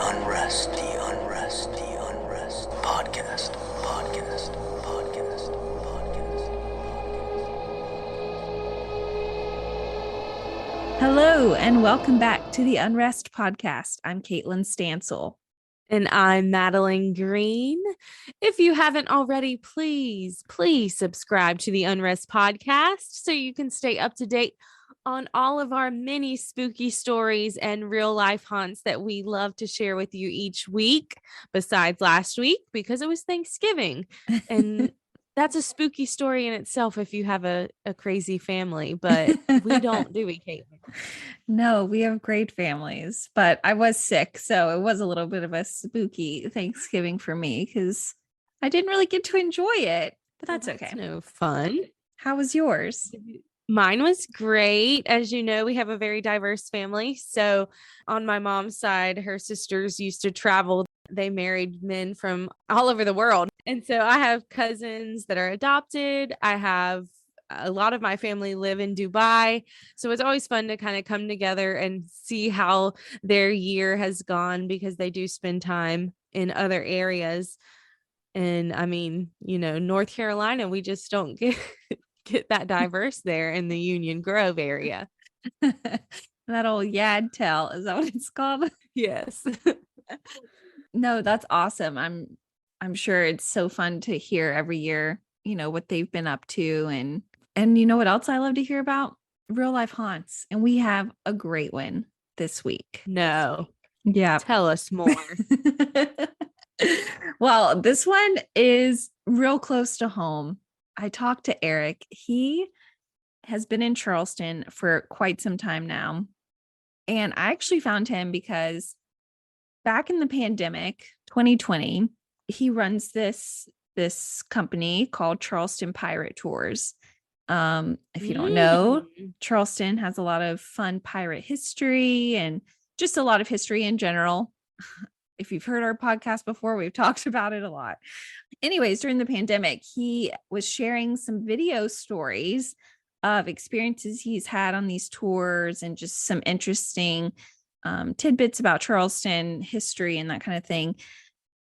Unrest, the Unrest, the Unrest podcast. Hello, and welcome back to the Unrest podcast. I'm Caitlin Stansel. And I'm Madeline Green. If you haven't already, please subscribe to the Unrest podcast so you can stay up to date on all of our many spooky stories and real life haunts that we love to share with you each week, besides last week because it was Thanksgiving. And that's a spooky story in itself if you have a crazy family, but we don't, do we, Caitlin? No, we have great families, but I was sick, so it was a little bit of a spooky Thanksgiving for me because I didn't really get to enjoy it, but that's okay. No fun. How was yours? Mine was great. As you know, we have a very diverse family. So on my mom's side, her sisters used to travel. They married men from all over the world. And so I have cousins that are adopted. I have a lot of my family live in Dubai. So it's always fun to kind of come together and see how their year has gone because they do spend time in other areas. And I mean, you know, North Carolina, we just don't get that diverse there in the Union Grove area. That old Yad Tell, is that what it's called? Yes. No, that's awesome. I'm sure it's so fun to hear every year, you know, what they've been up to. And you know what else I love to hear about? Real life haunts. And we have a great one this week. No. Yeah. Tell us more. Well, this one is real close to home. I talked to Eric. He has been in Charleston for quite some time now. And I actually found him because back in the pandemic, 2020, he runs this company called Charleston Pirate Tours. If you don't know, Charleston has a lot of fun pirate history and just a lot of history in general. If you've heard our podcast before, we've talked about it a lot. Anyways, during the pandemic, he was sharing some video stories of experiences he's had on these tours and just some interesting tidbits about Charleston history and that kind of thing.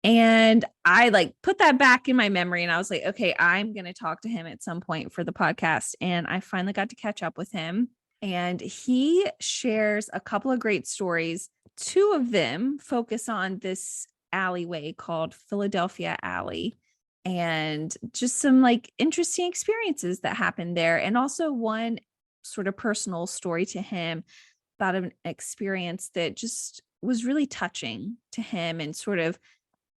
And I put that back in my memory and I was like, okay, I'm going to talk to him at some point for the podcast. And I finally got to catch up with him and he shares a couple of great stories. Two of them focus on this alleyway called Philadelphia Alley and just some interesting experiences that happened there. And also one sort of personal story to him about an experience that just was really touching to him and sort of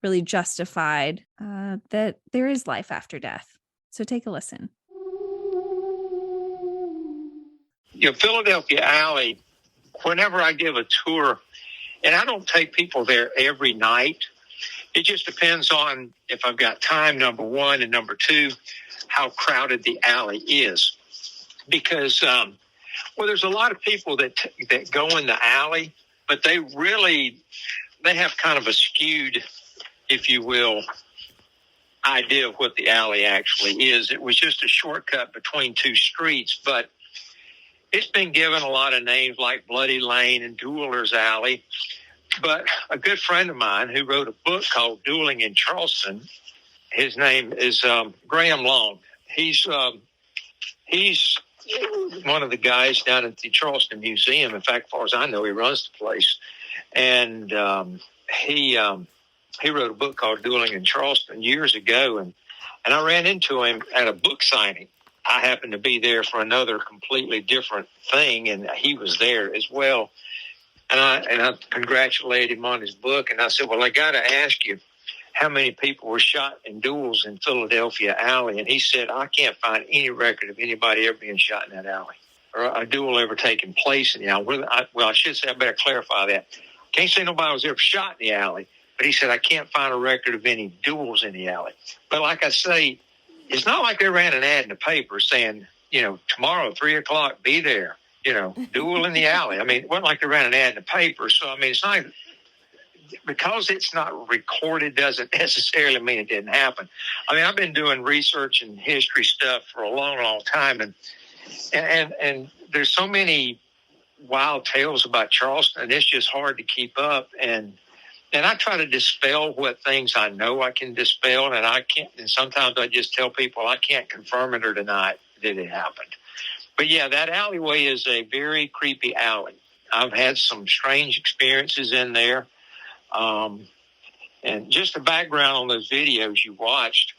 really justified that there is life after death. So take a listen. Philadelphia Alley, whenever I give a tour, and I don't take people there every night. It just depends on if I've got time, number one, and number two, how crowded the alley is. Because, there's a lot of people that go in the alley, but they have kind of a skewed, if you will, idea of what the alley actually is. It was just a shortcut between two streets, but it's been given a lot of names like Bloody Lane and Dueler's Alley. But a good friend of mine who wrote a book called Dueling in Charleston, his name is Graham Long. He's one of the guys down at the Charleston Museum. In fact, as far as I know, he runs the place. And he wrote a book called Dueling in Charleston years ago. And I ran into him at a book signing. I happened to be there for another completely different thing, and he was there as well. And I congratulated him on his book, and I said, well, I got to ask you, how many people were shot in duels in Philadelphia Alley? And he said, I can't find any record of anybody ever being shot in that alley or a duel ever taking place in the alley. I should say, I better clarify that. Can't say nobody was ever shot in the alley, but he said, I can't find a record of any duels in the alley. But like I say, it's not like they ran an ad in the paper saying, tomorrow, 3:00, be there, duel in the alley. I mean, it wasn't like they ran an ad in the paper. So, I mean, it's not, because it's not recorded doesn't necessarily mean it didn't happen. I mean, I've been doing research and history stuff for a long, long time. And there's so many wild tales about Charleston. It's just hard to keep up. And and I try to dispel what things I know I can dispel, and I can't. And sometimes I just tell people I can't confirm it or deny it that it happened. But yeah, that alleyway is a very creepy alley. I've had some strange experiences in there. And just the background on those videos you watched,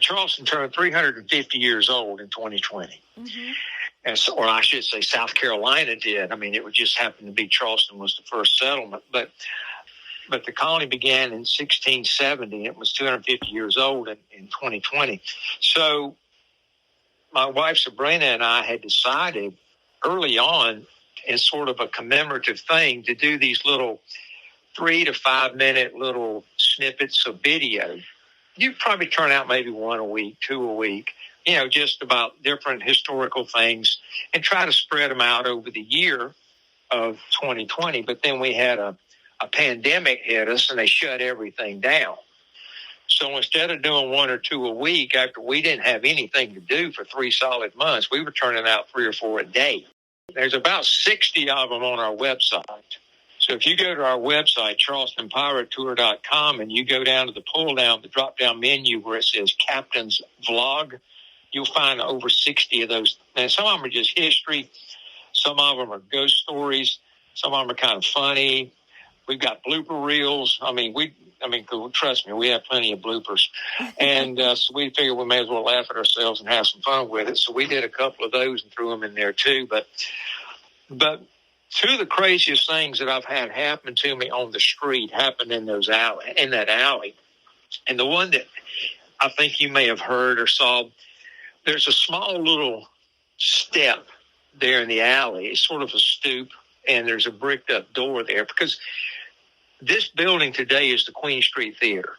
Charleston turned 350 years old in 2020. Mm-hmm. And so, or I should say South Carolina did. I mean, it would just happen to be Charleston was the first settlement. But the colony began in 1670. It was 250 years old in 2020. So my wife Sabrina and I had decided early on, as sort of a commemorative thing, to do these little 3 to 5 minute little snippets of video. You probably turn out maybe 1 a week, 2 a week, just about different historical things, and try to spread them out over the year of 2020. But then we had a pandemic hit us and they shut everything down. So instead of doing 1 or 2 a week, after we didn't have anything to do for 3 solid months, we were turning out 3 or 4 a day. There's about 60 of them on our website. So if you go to our website, charlestonpiratetour.com, and you go down to the pull down, the drop down menu where it says Captain's Vlog, you'll find over 60 of those. And some of them are just history. Some of them are ghost stories. Some of them are kind of funny. We've got blooper reels. I mean, trust me, we have plenty of bloopers. And so we figured we may as well laugh at ourselves and have some fun with it. So we did a couple of those and threw them in there too. But two of the craziest things that I've had happen to me on the street happened in that alley. And the one that I think you may have heard or saw, there's a small little step there in the alley. It's sort of a stoop, and there's a bricked up door there because this building today is the Queen Street Theater.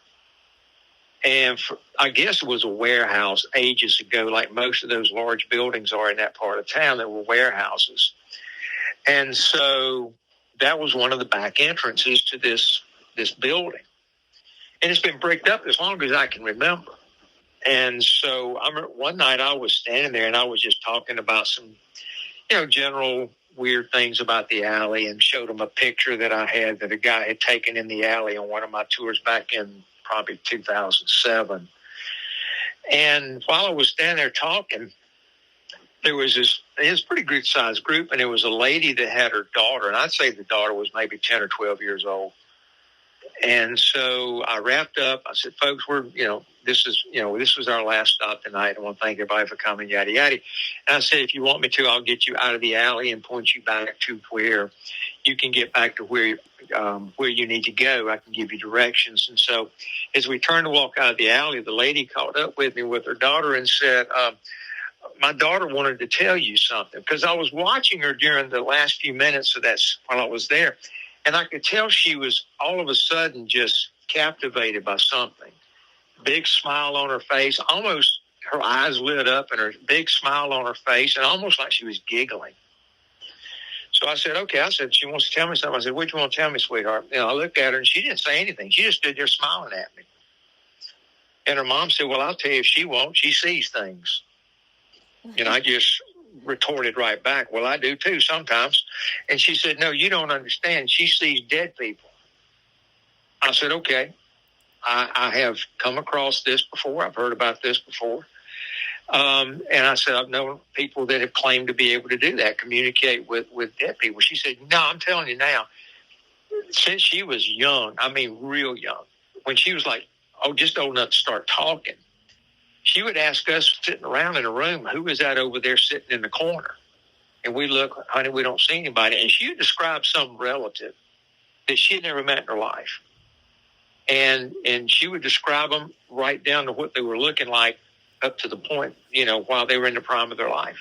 And I guess it was a warehouse ages ago, like most of those large buildings are in that part of town. There were warehouses. And so that was one of the back entrances to this building. And it's been bricked up as long as I can remember. And so I remember one night I was standing there and I was just talking about some, general weird things about the alley, and showed them a picture that I had that a guy had taken in the alley on one of my tours back in probably 2007. And while I was standing there talking, there was it was a pretty good sized group, and there was a lady that had her daughter, and I'd say the daughter was maybe 10 or 12 years old. And so I wrapped up. I said, folks, this was our last stop tonight. I want to thank everybody for coming, yada, yada. And I said, if you want me to, I'll get you out of the alley and point you back to where you can get back to where you need to go. I can give you directions. And so as we turned to walk out of the alley, the lady caught up with me with her daughter and said, my daughter wanted to tell you something, because I was watching her during the last few minutes of that while I was there. And I could tell she was all of a sudden just captivated by something. Big smile on her face, almost her eyes lit up and her big smile on her face, and almost like she was giggling. So I said, okay. I said, she wants to tell me something. I said, what do you want to tell me, sweetheart? I looked at her and she didn't say anything. She just stood there smiling at me. And her mom said, well, I'll tell you if she won't. She sees things. And I just retorted right back, well, I do too sometimes. And she said, no, you don't understand. She sees dead people. I said, okay. I have come across this before. I've heard about this before. And I said, I've known people that have claimed to be able to do that, communicate with dead people. She said, no, I'm telling you now, since she was young, I mean real young, when she was like, just old enough to start talking, she would ask us sitting around in a room, who is that over there sitting in the corner? And we look, honey, we don't see anybody. And she would describe some relative that she had never met in her life. And she would describe them right down to what they were looking like up to the point, while they were in the prime of their life.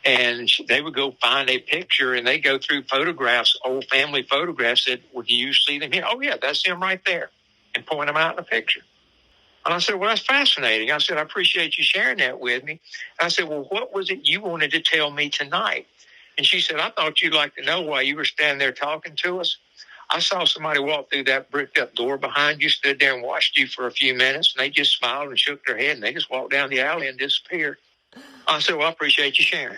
And they would go find a picture, and they go through photographs, old family photographs that, well, do you see them here? Oh, yeah, that's him right there. And point them out in a picture. And I said, well, that's fascinating. I said, I appreciate you sharing that with me. And I said, well, what was it you wanted to tell me tonight? And she said, I thought you'd like to know why you were standing there talking to us. I saw somebody walk through that bricked up door behind you, stood there and watched you for a few minutes, and they just smiled and shook their head, and they just walked down the alley and disappeared. I said, well, I appreciate you sharing.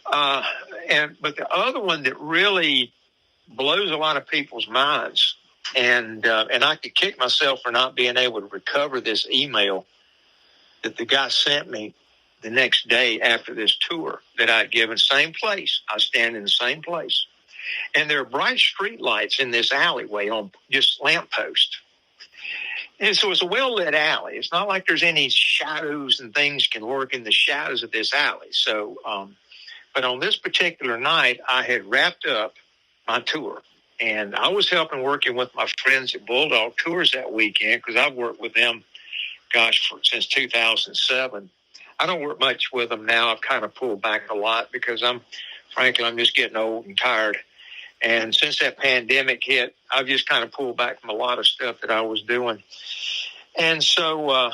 But the other one that really blows a lot of people's minds And I could kick myself for not being able to recover this email that the guy sent me the next day after this tour that I'd given. Same place. I stand in the same place. And there are bright street lights in this alleyway on just lampposts. And so it's a well-lit alley. It's not like there's any shadows and things can lurk in the shadows of this alley. So, but on this particular night, I had wrapped up my tour. And I was working with my friends at Bulldog Tours that weekend because I've worked with them, since 2007. I don't work much with them now. I've kind of pulled back a lot because I'm just getting old and tired. And since that pandemic hit, I've just kind of pulled back from a lot of stuff that I was doing. And so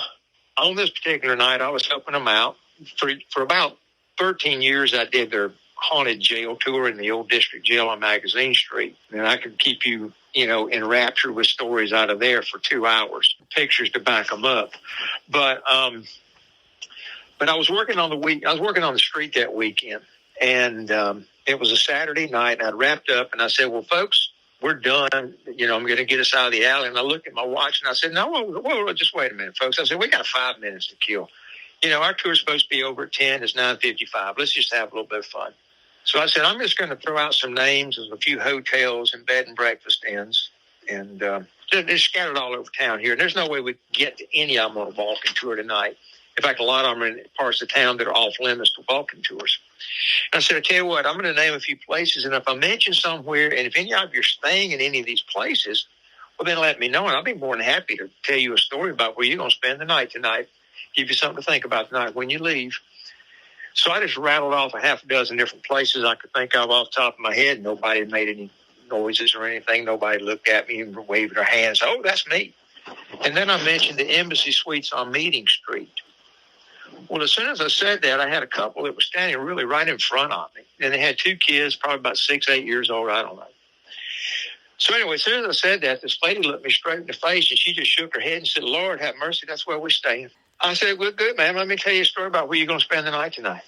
on this particular night, I was helping them out. For about 13 years, I did their haunted jail tour in the old district jail on Magazine Street. And I could keep you, enraptured with stories out of there for 2 hours, pictures to back them up. But I was working on the street that weekend, and it was a Saturday night, and I'd wrapped up, and I said, well, folks, we're done. I'm going to get us out of the alley. And I looked at my watch, and I said, no, whoa, just wait a minute, folks. I said, we got 5 minutes to kill. Our tour's supposed to be over at 10. It's 9:55. Let's just have a little bit of fun. So I said, I'm just going to throw out some names of a few hotels and bed and breakfast inns, and they're scattered all over town here. And there's no way we can get to any of them on a walking tour tonight. In fact, a lot of them are in parts of town that are off limits to walking tours. And I said, I tell you what, I'm going to name a few places, and if I mention somewhere, and if any of you are staying in any of these places, well, then let me know, and I'll be more than happy to tell you a story about where you're going to spend the night tonight, give you something to think about tonight when you leave. So I just rattled off a half a dozen different places I could think of off the top of my head. Nobody had made any noises or anything. Nobody looked at me and waved their hands. Oh, that's me. And then I mentioned the Embassy Suites on Meeting Street. Well, as soon as I said that, I had a couple that were standing really right in front of me. And they had 2 kids, probably about 6, 8 years old. I don't know. So anyway, as soon as I said that, this lady looked me straight in the face, and she just shook her head and said, Lord, have mercy, that's where we're staying. I said, well, good, ma'am. Let me tell you a story about where you're going to spend the night tonight.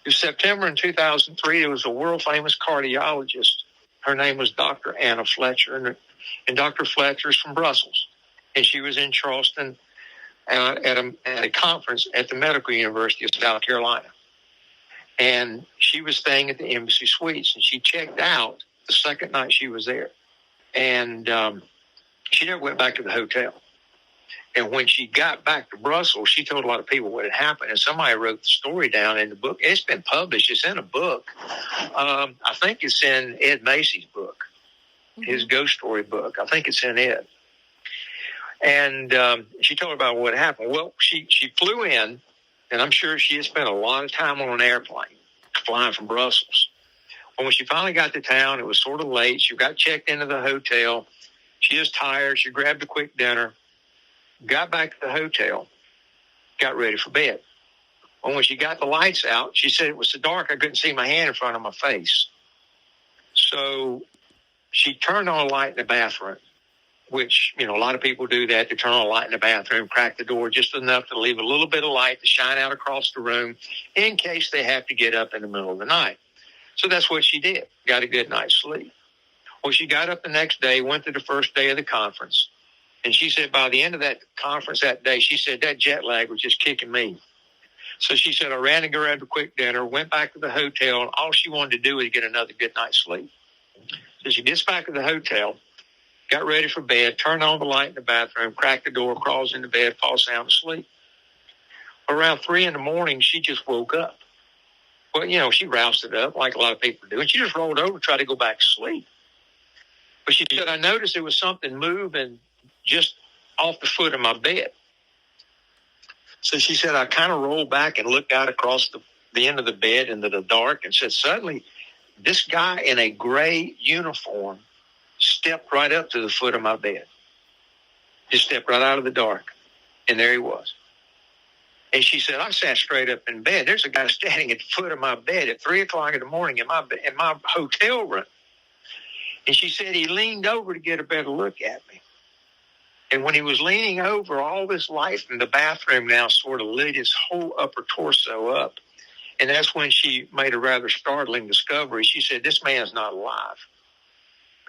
It was September in 2003. There was a world-famous cardiologist. Her name was Dr. Anna Fletcher, and Dr. Fletcher's from Brussels. And she was in Charleston at a conference at the Medical University of South Carolina. And she was staying at the Embassy Suites, and she checked out the second night she was there. And she never went back to the hotel. And when she got back to Brussels, she told a lot of people what had happened. And somebody wrote the story down in the book. It's been published. It's in a book. I think it's in Ed Macy's book, his ghost story book. I think it's in Ed. And she told about what happened. Well, she flew in, and I'm sure she had spent a lot of time on an airplane flying from Brussels. Well, when she finally got to town, it was sort of late. She got checked into the hotel. She was tired. She grabbed a quick dinner, got back to the hotel, got ready for bed. Well, when she got the lights out, she said it was so dark I couldn't see my hand in front of my face. So she turned on a light in the bathroom, which, a lot of people do that. They turn on a light in the bathroom, crack the door just enough to leave a little bit of light to shine out across the room in case they have to get up in the middle of the night. So that's what she did, got a good night's sleep. Well, she got up the next day, went to the first day of the conference, and she said by the end of that conference that day, she said that jet lag was just kicking me. So she said, I ran and grabbed a quick dinner, went back to the hotel, and all she wanted to do was get another good night's sleep. So she gets back to the hotel, got ready for bed, turned on the light in the bathroom, cracked the door, crawls into bed, falls sound asleep. Around 3 a.m, she just woke up. Well, she roused it up like a lot of people do, and she just rolled over to try to go back to sleep. But she said, I noticed there was something moving just off the foot of my bed. So she said, I kind of rolled back and looked out across the end of the bed into the dark and said, suddenly, this guy in a gray uniform stepped right up to the foot of my bed. Just stepped right out of the dark. And there he was. And she said, I sat straight up in bed. There's a guy standing at the foot of my bed at 3 o'clock in the morning in my hotel room. And she said he leaned over to get a better look at me. And when he was leaning over, all this light from the bathroom now sort of lit his whole upper torso up. And that's when she made a rather startling discovery. She said, this man's not alive.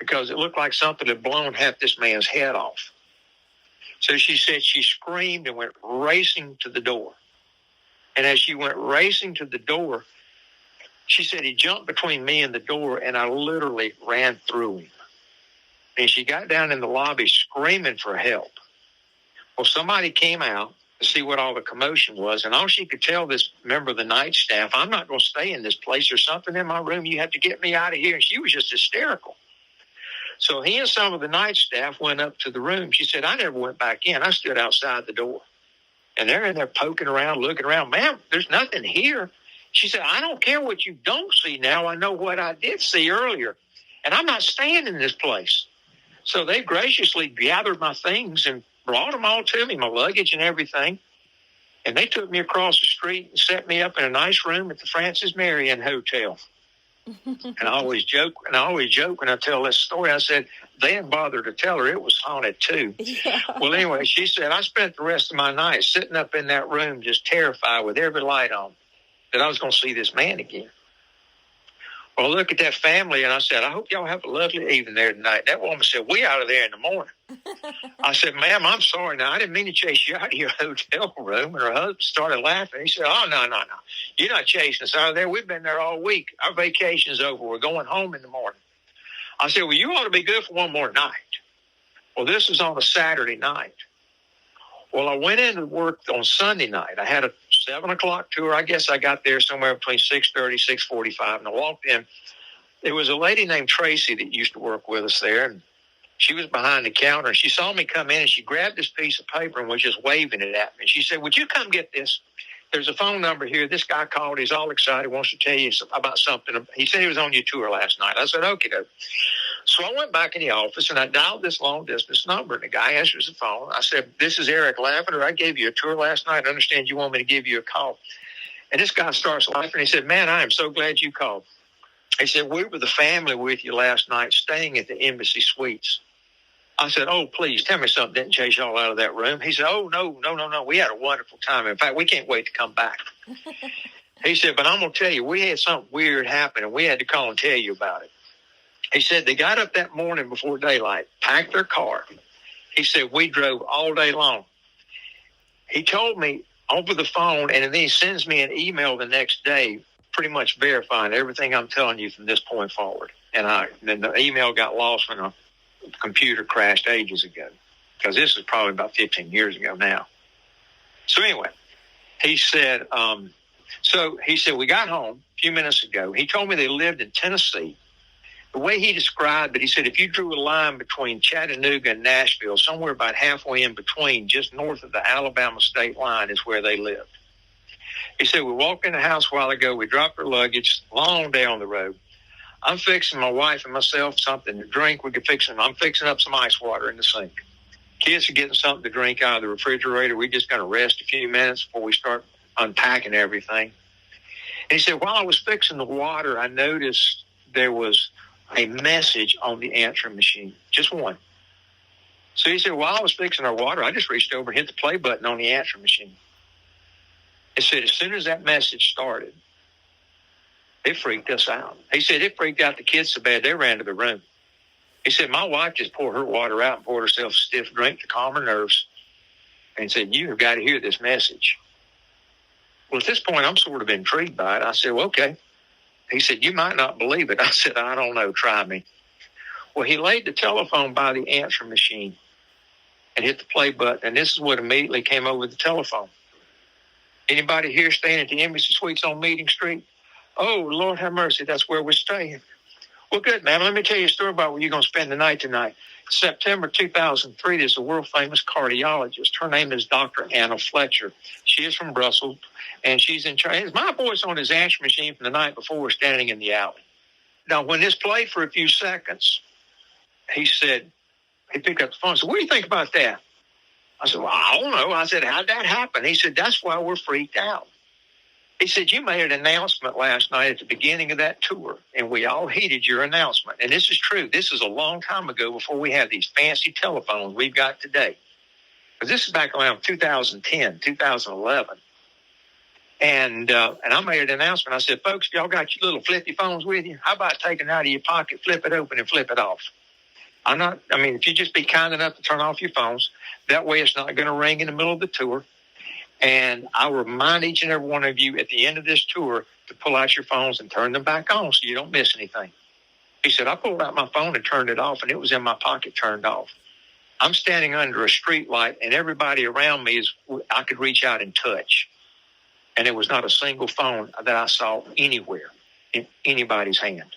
because it looked like something had blown half this man's head off. So she said she screamed and went racing to the door. And as she went racing to the door, she said he jumped between me and the door, and I literally ran through him. And she got down in the lobby screaming for help. Well, somebody came out to see what all the commotion was, and all she could tell this member of the night staff, I'm not going to stay in this place. There's something in my room. You have to get me out of here. And she was just hysterical. So he and some of the night staff went up to the room. She said, I never went back in. I stood outside the door. And they're in there poking around, looking around. Ma'am, there's nothing here. She said, I don't care what you don't see now. I know what I did see earlier. And I'm not staying in this place. So they graciously gathered my things and brought them all to me, my luggage and everything. And they took me across the street and set me up in a nice room at the Francis Marion Hotel. And I always joke when I tell this story. I said, they didn't bother to tell her it was haunted too. Yeah. Well, anyway, she said, I spent the rest of my night sitting up in that room just terrified with every light on that I was going to see this man again. Well, I look at that family and I said, I hope y'all have a lovely evening there tonight. That woman said, we out of there in the morning. I said, ma'am, I'm sorry. Now, I didn't mean to chase you out of your hotel room. And her husband started laughing. He said, oh, no. You're not chasing us out of there. We've been there all week. Our vacation's over. We're going home in the morning. I said, well, you ought to be good for one more night. Well, this was on a Saturday night. Well, I went into work on Sunday night. I had a 7 o'clock tour. I guess I got there somewhere between 6:30, 6:45, and I walked in. There was a lady named Tracy that used to work with us there, and she was behind the counter. And she saw me come in, and she grabbed this piece of paper and was just waving it at me. She said, would you come get this? There's a phone number here. This guy called. He's all excited, wants to tell you about something. He said he was on your tour last night. I said, okay. So I went back in the office, and I dialed this long-distance number, and the guy answers the phone. I said, this is Eric Lavender. I gave you a tour last night. I understand you want me to give you a call. And this guy starts laughing. He said, man, I am so glad you called. He said, we were the family with you last night staying at the Embassy Suites. I said, oh, please, tell me something didn't chase y'all out of that room. He said, oh, no. We had a wonderful time. In fact, we can't wait to come back. He said, but I'm going to tell you, we had something weird happen, and we had to call and tell you about it. He said, they got up that morning before daylight, packed their car. He said, we drove all day long. He told me over the phone, and then he sends me an email the next day, pretty much verifying everything I'm telling you from this point forward. And then the email got lost when a computer crashed ages ago, because this is probably about 15 years ago now. So anyway, he said, we got home a few minutes ago. He told me they lived in Tennessee. The way he described it, he said, if you drew a line between Chattanooga and Nashville, somewhere about halfway in between, just north of the Alabama state line is where they lived. He said, we walked in the house a while ago. We dropped our luggage, long day on the road. I'm fixing my wife and myself something to drink. I'm fixing up some ice water in the sink. Kids are getting something to drink out of the refrigerator. We're just going to rest a few minutes before we start unpacking everything. And he said, while I was fixing the water, I noticed there was a message on the answering machine, just one. So he said, while I was fixing our water, I just reached over and hit the play button on the answering machine. He said, as soon as that message started, it freaked us out. He said, it freaked out the kids so bad they ran to the room. He said, my wife just poured her water out and poured herself a stiff drink to calm her nerves and said, you have got to hear this message. Well, at this point, I'm sort of intrigued by it. I said, well, okay. He said, you might not believe it. I said, I don't know. Try me. Well, he laid the telephone by the answering machine and hit the play button. And this is what immediately came over the telephone. Anybody here staying at the Embassy Suites on Meeting Street? Oh, Lord have mercy. That's where we're staying. Well, good, man. Let me tell you a story about where you're going to spend the night tonight. September 2003, there's a world-famous cardiologist. Her name is Dr. Anna Fletcher. She is from Brussels, and she's in charge. My voice on his answer machine from the night before we're standing in the alley. Now, when this played for a few seconds, he picked up the phone and said, what do you think about that? I said, well, I don't know. I said, how'd that happen? He said, that's why we're freaked out. He said, you made an announcement last night at the beginning of that tour, and we all heeded your announcement. And this is true. This is a long time ago before we had these fancy telephones we've got today. Because this is back around 2010, 2011. And I made an announcement. I said, folks, if y'all got your little flippy phones with you, how about taking it out of your pocket, flip it open, and flip it off? if you just be kind enough to turn off your phones, that way it's not going to ring in the middle of the tour. And I'll remind each and every one of you at the end of this tour to pull out your phones and turn them back on so you don't miss anything. He said, I pulled out my phone and turned it off, and it was in my pocket turned off. I'm standing under a street light, and everybody around me I could reach out and touch. And there was not a single phone that I saw anywhere in anybody's hand.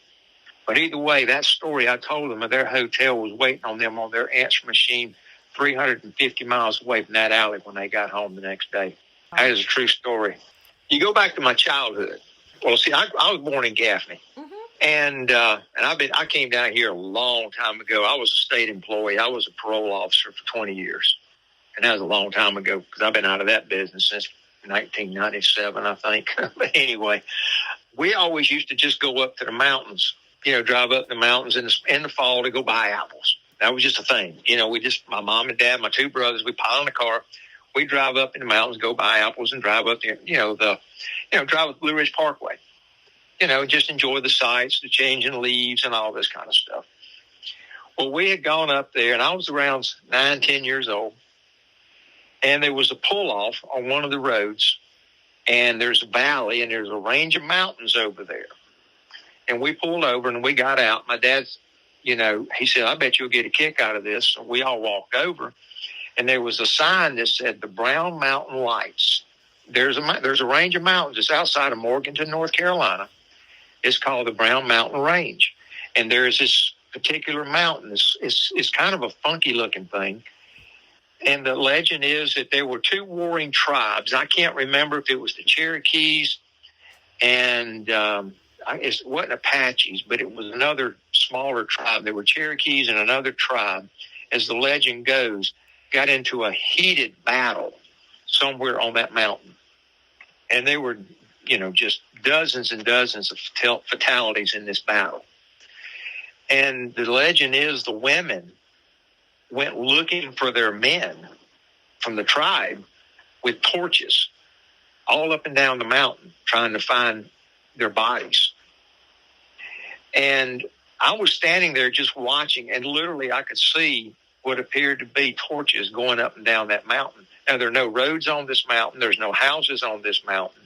But either way, that story I told them, their hotel was waiting on them on their answer machine 350 miles away from that alley when they got home the next day. That is a true story. You go back to my childhood. Well, see, I was born in Gaffney. Mm-hmm. And I came down here a long time ago. I was a state employee. I was a parole officer for 20 years. And that was a long time ago because I've been out of that business since 1997, I think. But anyway, we always used to just go up to the mountains, drive up the mountains in the fall to go buy apples. That was just a thing. My mom and dad, my two brothers, we pile in the car. We drive up in the mountains, go buy apples, and drive up there, drive up the Blue Ridge Parkway. Just enjoy the sights, the changing leaves and all this kind of stuff. Well, we had gone up there, and I was around 9, 10 years old, and there was a pull-off on one of the roads, and there's a valley, and there's a range of mountains over there. And we pulled over, and we got out. My dad's, he said, I bet you'll get a kick out of this. So we all walked over, and there was a sign that said the Brown Mountain Lights. There's a range of mountains. It's outside of Morganton, North Carolina. It's called the Brown Mountain Range. And there's this particular mountain. It's kind of a funky-looking thing. And the legend is that there were two warring tribes. I can't remember if it was the Cherokees and it wasn't Apaches, but it was another smaller tribe. There were Cherokees and another tribe, as the legend goes, got into a heated battle somewhere on that mountain. And there were, just dozens and dozens of fatalities in this battle. And the legend is the women went looking for their men from the tribe with torches all up and down the mountain trying to find their bodies. And I was standing there just watching, and literally I could see what appeared to be torches going up and down that mountain. Now, there are no roads on this mountain. There's no houses on this mountain.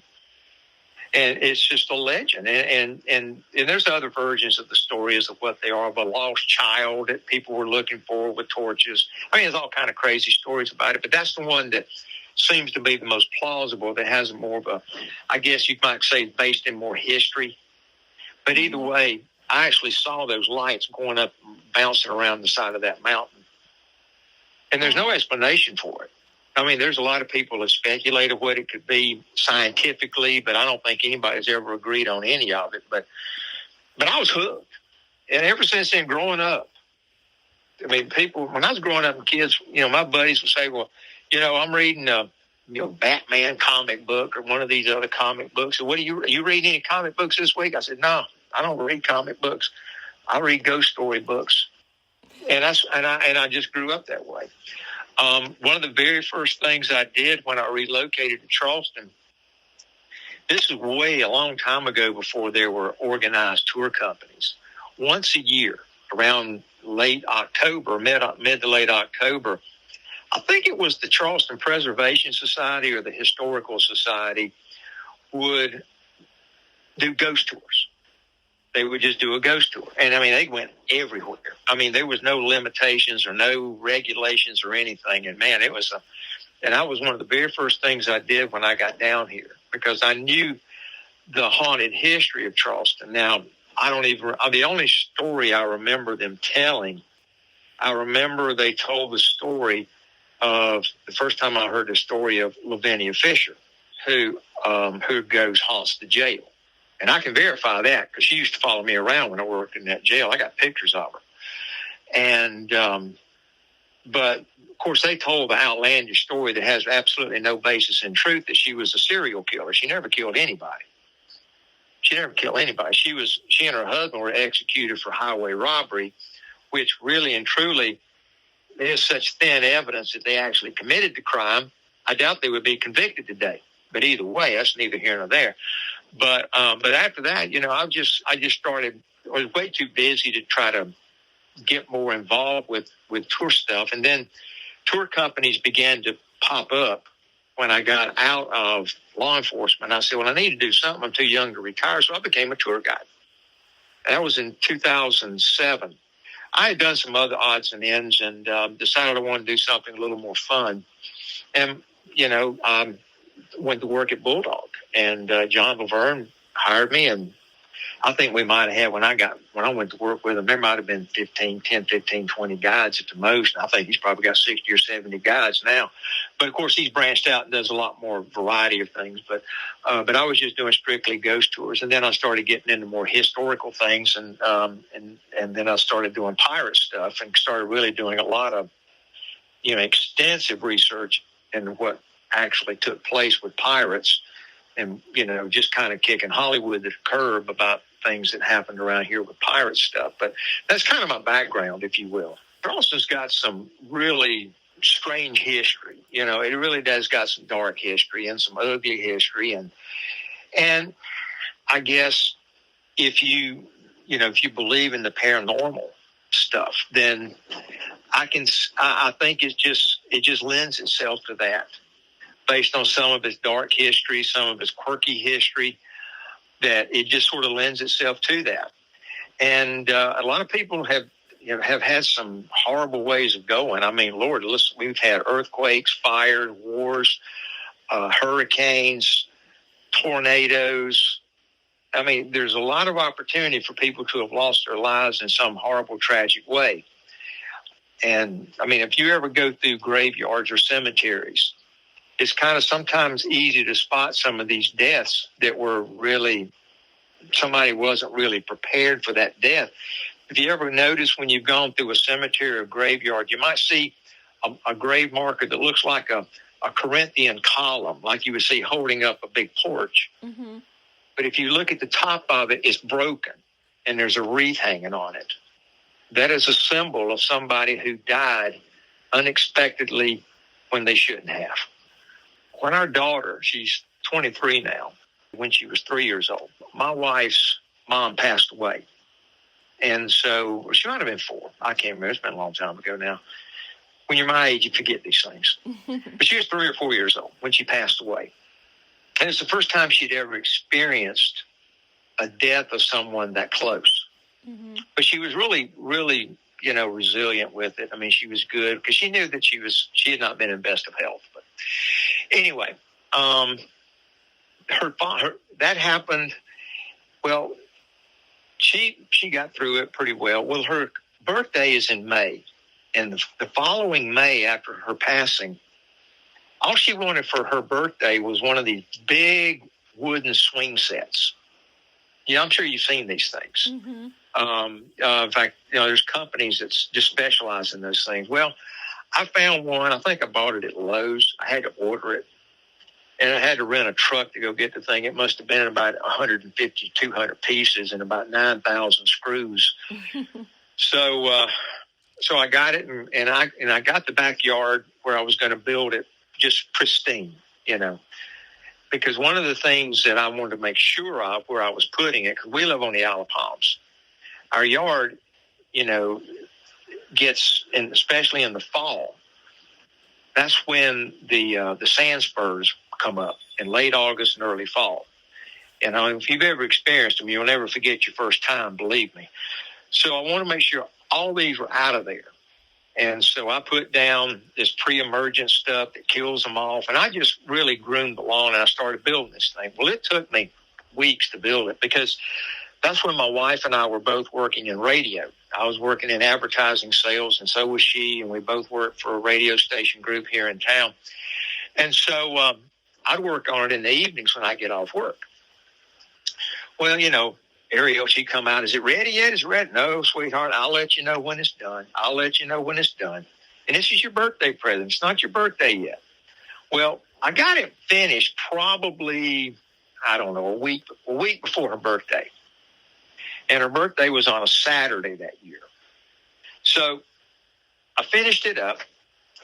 And it's just a legend. And there's other versions of the story as of what they are, of a lost child that people were looking for with torches. There's all kind of crazy stories about it, but that's the one that seems to be the most plausible, that has more of a, I guess you might say, based in more history. But either way, I actually saw those lights going up, bouncing around the side of that mountain. And there's no explanation for it. There's a lot of people that speculate of what it could be scientifically, but I don't think anybody's ever agreed on any of it. But I was hooked. And ever since then, growing up, people, when I was growing up, kids, my buddies would say, well, I'm reading a Batman comic book or one of these other comic books. So are you reading any comic books this week? I said, no, I don't read comic books. I read ghost story books. And I just grew up that way. One of the very first things I did when I relocated to Charleston, this is way a long time ago before there were organized tour companies. Once a year, around late October, mid to late October, I think it was the Charleston Preservation Society or the Historical Society would do ghost tours. They would just do a ghost tour. And, they went everywhere. There was no limitations or no regulations or anything. And, man, it was and that was one of the very first things I did when I got down here, because I knew the haunted history of Charleston. Now, the only story I remember them telling, I remember they told the story of the first time I heard the story of Lavinia Fisher, who haunts the jail. And I can verify that because she used to follow me around when I worked in that jail. I got pictures of her. And, but of course they told the outlandish story that has absolutely no basis in truth, that she was a serial killer. She never killed anybody. She and her husband were executed for highway robbery, which really and truly is such thin evidence that they actually committed the crime. I doubt they would be convicted today. But either way, that's neither here nor there. But after that, I was way too busy to try to get more involved with tour stuff. And then tour companies began to pop up when I got out of law enforcement. I said, well, I need to do something. I'm too young to retire. So I became a tour guide. That was in 2007. I had done some other odds and ends and decided I wanted to do something a little more fun. And, went to work at Bulldog. And John Laverne hired me, and I think we might have had, when I went to work with him, there might have been 10, 15, 20 guides at the most. And I think he's probably got 60 or 70 guides now. But of course, he's branched out and does a lot more variety of things. But I was just doing strictly ghost tours. And then I started getting into more historical things. And then I started doing pirate stuff and started really doing a lot of, extensive research into what actually took place with pirates. And, just kind of kicking Hollywood to the curb about things that happened around here with pirate stuff. But that's kind of my background, if you will. Charleston's got some really strange history. It really does got some dark history and some ugly history. And I guess if you believe in the paranormal stuff, then I think it just lends itself to that. Based on some of its dark history, some of its quirky history, that it just sort of lends itself to that. And a lot of people have had some horrible ways of going. I mean, Lord, listen, we've had earthquakes, fires, wars, hurricanes, tornadoes. I mean, there's a lot of opportunity for people to have lost their lives in some horrible, tragic way. And, I mean, if you ever go through graveyards or cemeteries, it's kind of sometimes easy to spot some of these deaths that were really, somebody wasn't really prepared for that death. If you ever notice when you've gone through a cemetery or graveyard, you might see a grave marker that looks like a Corinthian column, like you would see holding up a big porch. Mm-hmm. But if you look at the top of it, it's broken, and there's a wreath hanging on it. That is a symbol of somebody who died unexpectedly when they shouldn't have. When our daughter, she's 23 now, when she was 3 years old, my wife's mom passed away. And so she might have been 4. I can't remember. It's been a long time ago now. When you're my age, you forget these things. But she was 3 or 4 years old when she passed away. And it's the first time she'd ever experienced a death of someone that close. Mm-hmm. But she was really, really, resilient with it. I mean, she was good because she knew that she had not been in best of health. But anyway, that happened. Well, she got through it pretty well. Well, her birthday is in May, and the following May after her passing, all she wanted for her birthday was one of these big wooden swing sets. I'm sure you've seen these things. Mm-hmm. In fact, there's companies that just specialize in those things. Well, I found one. I think I bought it at Lowe's. I had to order it, and I had to rent a truck to go get the thing. It must have been about 150, 200 pieces and about 9,000 screws. So I got it, and I got the backyard where I was going to build it just pristine, because one of the things that I wanted to make sure of where I was putting it, because we live on the Isle of Palms, our yard, gets, and especially in the fall, that's when the sand spurs come up in late August and early fall. And if you've ever experienced them, you'll never forget your first time, believe me. So I want to make sure all these were out of there. And so I put down this pre-emergent stuff that kills them off. And I just really groomed the lawn, and I started building this thing. Well, it took me weeks to build it because that's when my wife and I were both working in radio. I was working in advertising sales, and so was she. And we both worked for a radio station group here in town. And so I'd work on it in the evenings when I get off work. Well, Ariel, she'd come out. Is it ready yet? Is it ready? No, sweetheart, I'll let you know when it's done. I'll let you know when it's done. And this is your birthday present. It's not your birthday yet. Well, I got it finished probably, I don't know, a week before her birthday. And her birthday was on a Saturday that year. So I finished it up,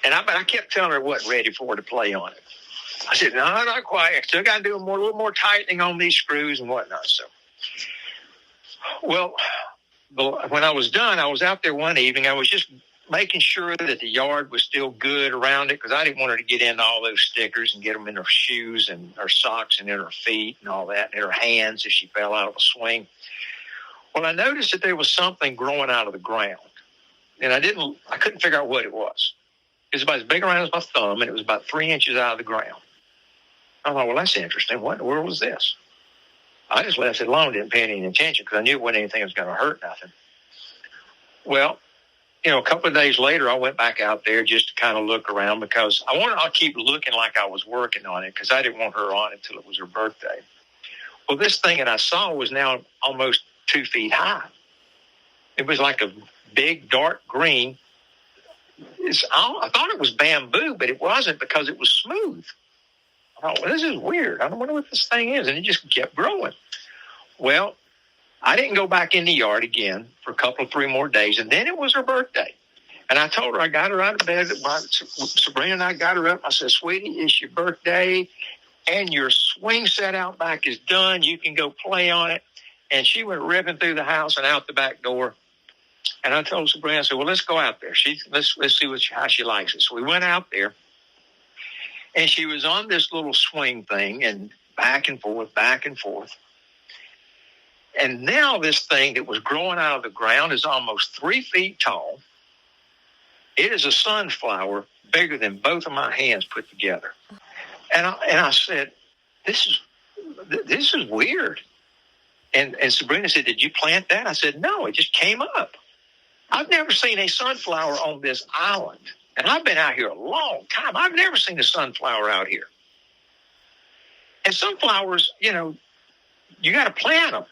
and I kept telling her it wasn't ready for her to play on it. I said, no, not quite. I still got to do a little more tightening on these screws and whatnot. So, well, when I was done, I was out there one evening. I was just making sure that the yard was still good around it because I didn't want her to get into all those stickers and get them in her shoes and her socks and in her feet and all that, and in her hands if she fell out of a swing. Well, I noticed that there was something growing out of the ground, and I couldn't figure out what it was. It was about as big around as my thumb, and it was about 3 inches out of the ground. I thought, well, that's interesting. What in the world was this? I just left it alone, didn't pay any attention because I knew it wasn't anything that was going to hurt nothing. Well, a couple of days later, I went back out there just to kind of look around because I'll keep looking like I was working on it because I didn't want her on it until it was her birthday. Well, this thing that I saw was now almost 2 feet high. It was like a big dark green. I thought it was bamboo, but it wasn't because it was smooth. I thought, well, this is weird. I don't wonder what this thing is. And it just kept growing. Well, I didn't go back in the yard again for a couple of 3 more days. And then it was her birthday. And I told her, I got her out of bed. Sabrina and I got her up. I said, sweetie, it's your birthday. And your swing set out back is done. You can go play on it. And she went ripping through the house and out the back door. And I told Sabrina, I said, well, let's go out there. Let's see how she likes it. So we went out there. And she was on this little swing thing and back and forth, back and forth. And now this thing that was growing out of the ground is almost 3 feet tall. It is a sunflower bigger than both of my hands put together. And I said, this is weird. And Sabrina said, did you plant that? I said, no, it just came up. I've never seen a sunflower on this island. And I've been out here a long time. I've never seen a sunflower out here. And sunflowers, you got to plant them.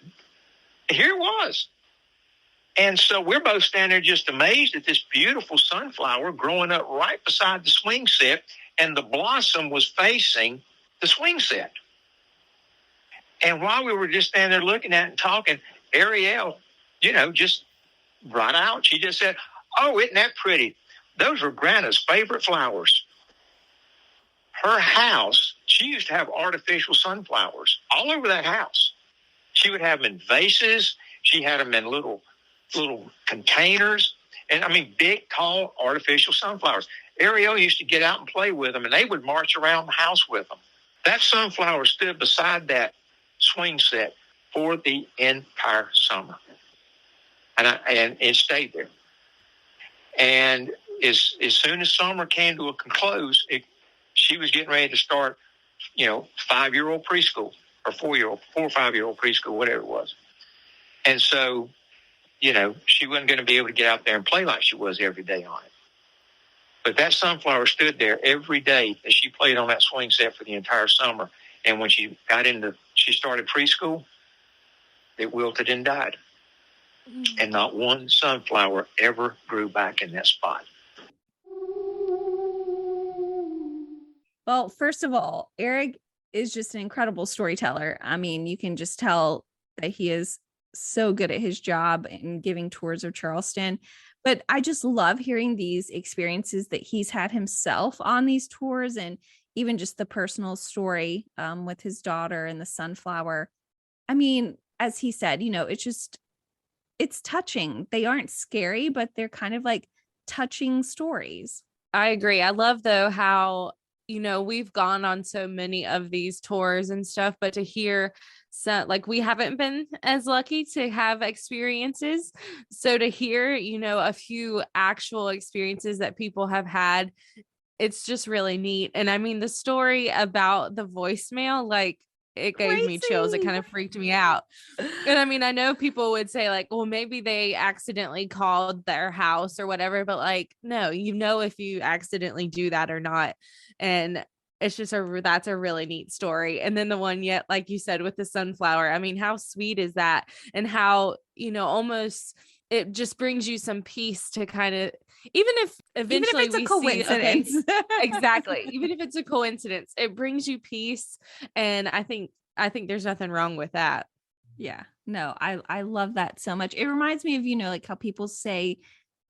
Here it was. And so we're both standing there just amazed at this beautiful sunflower growing up right beside the swing set, and the blossom was facing the swing set. And while we were just standing there looking at it and talking, Ariel, just brought out, she just said, oh, isn't that pretty? Those were Grandma's favorite flowers. Her house, she used to have artificial sunflowers all over that house. She would have them in vases. She had them in little containers. And big, tall, artificial sunflowers. Ariel used to get out and play with them, and they would march around the house with them. That sunflower stood beside that swing set for the entire summer. And it stayed there. And as soon as summer came to a close, she was getting ready to start, 5-year-old preschool or 4 or 5-year-old preschool, whatever it was. And so, she wasn't going to be able to get out there and play like she was every day on it. But that sunflower stood there every day that she played on that swing set for the entire summer. And when she started preschool, it wilted and died. And not one sunflower ever grew back in that spot. Well, first of all, Eric is just an incredible storyteller. You can just tell that he is so good at his job and giving tours of Charleston. But I just love hearing these experiences that he's had himself on these tours, and even just the personal story with his daughter and the sunflower. As he said, it's touching. They aren't scary, but they're kind of like touching stories. I agree. I love, though, how, we've gone on so many of these tours and stuff, but to hear we haven't been as lucky to have experiences. So to hear, a few actual experiences that people have had, it's just really neat. And the story about the voicemail, it gave me chills. It kind of freaked me out. And I know people would say well, maybe they accidentally called their house or whatever, but no, if you accidentally do that or not. And it's just that's a really neat story. And then the one yet, like you said, with the sunflower, how sweet is that? And how, almost it just brings you some peace to kind of, even if eventually it's a coincidence. Exactly. Even if it's a coincidence, it brings you peace. And I think there's nothing wrong with that. Yeah, no, I love that so much. It reminds me of, how people say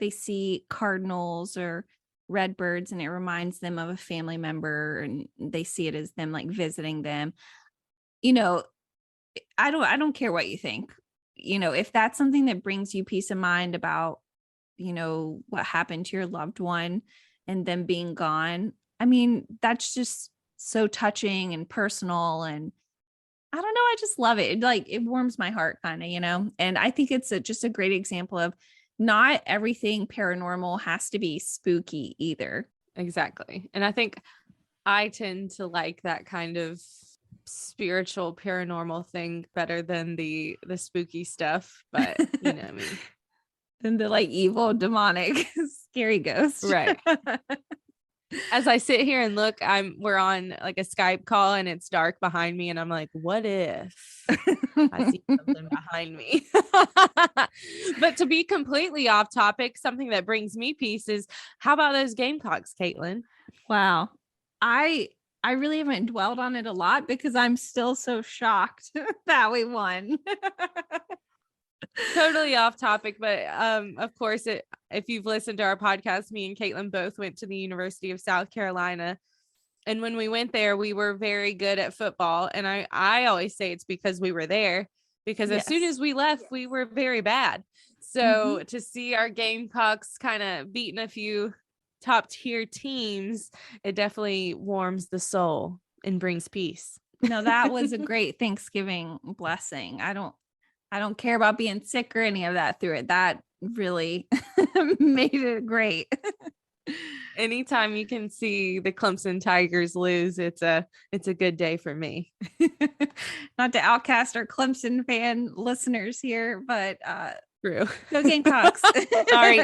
they see cardinals or redbirds and it reminds them of a family member and they see it as them visiting them. I don't care what you think. if that's something that brings you peace of mind about, what happened to your loved one and them being gone, I mean, that's just so touching and personal. And I don't know, I just love it. It warms my heart kind of, and I think it's just a great example of not everything paranormal has to be spooky either. Exactly. And I think I tend to like that kind of spiritual paranormal thing better than the spooky stuff, but I mean, than the evil demonic scary ghost. Right. As I sit here and look, we're on a Skype call and it's dark behind me and I'm like, what if I see something behind me? But to be completely off topic, something that brings me peace is, how about those Gamecocks, Caitlin? Wow. I really haven't dwelled on it a lot because I'm still so shocked that we won. Totally off topic, but of course, if you've listened to our podcast, me and Caitlin both went to the University of South Carolina, and when we went there, we were very good at football. And I always say it's because we were there, because as soon as we left, we were very bad. So to see our Gamecocks kind of beating a few top tier teams, it definitely warms the soul and brings peace. No, that was a great Thanksgiving blessing. I don't care about being sick or any of that through it. That really made it great. Anytime you can see the Clemson Tigers lose, it's a good day for me. Not to outcast our Clemson fan listeners here, but true. Go Gamecocks. Sorry.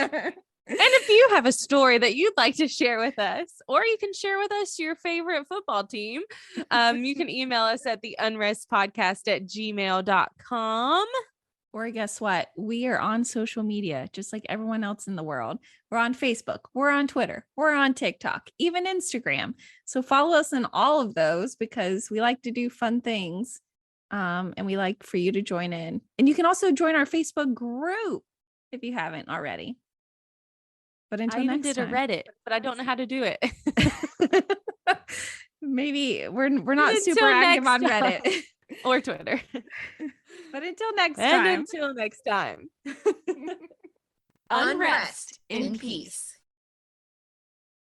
And if you have a story that you'd like to share with us, or you can share with us your favorite football team, you can email us at theunrestpodcast@gmail.com. Or guess what? We are on social media, just like everyone else in the world. We're on Facebook, we're on Twitter, we're on TikTok, even Instagram. So follow us on all of those because we like to do fun things. And we like for you to join in. And you can also join our Facebook group if you haven't already. But until next time. I did a Reddit, but I don't know how to do it. Maybe we're not super active on Reddit or Twitter. But until next time. And until next time. Unrest in peace.